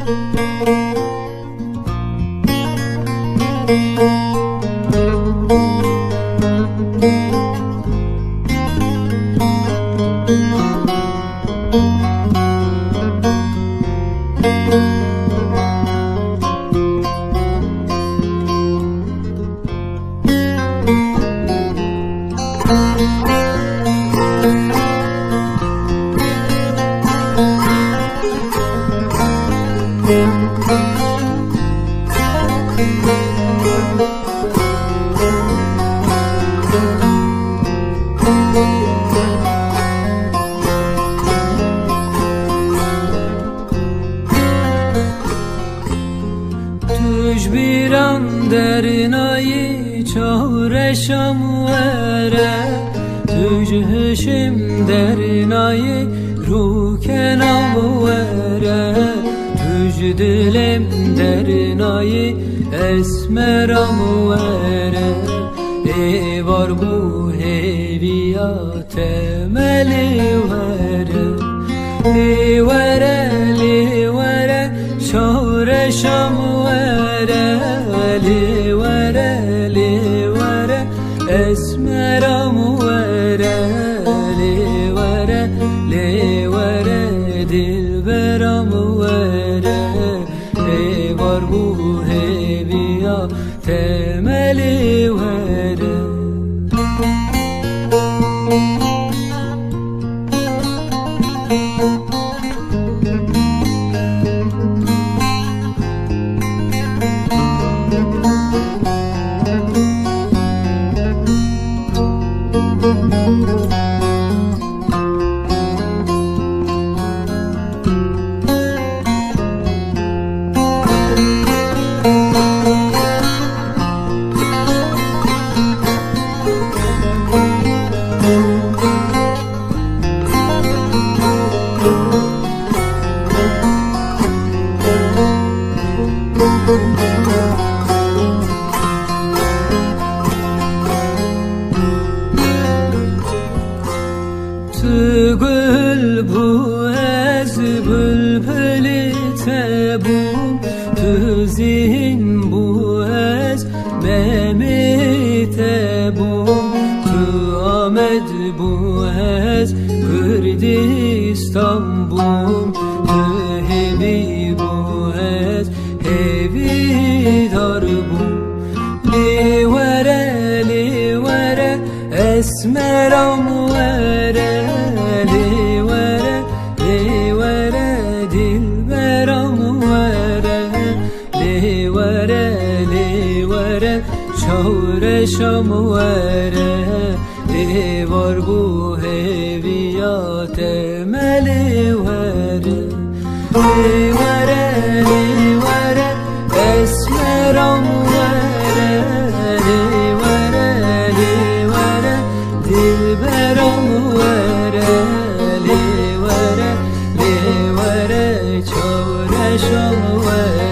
Tuj biran derinayı çavreşam vere, tuj hışım derinayı rukenam vere, tuj dilim derinayı esmeram vere. Var bu heviya temeli vere, li vere şavreşam vere, li vere esmeram vere, li vere dilberam vere. Var bu heviya temeli vere. Tügül bu ez bülbülü tebum, tüzin bu ez memi tebum, tüamed bu ez Kürdistan bum, tühevi bu ez hevi darbum. Li vere esmeram vere, li vere dilberam vere, li vere şavreşam vere. Var bu heviya temeli vere, li vere esmeram vere, li vere dilberam vere, li vere çavreşam vere.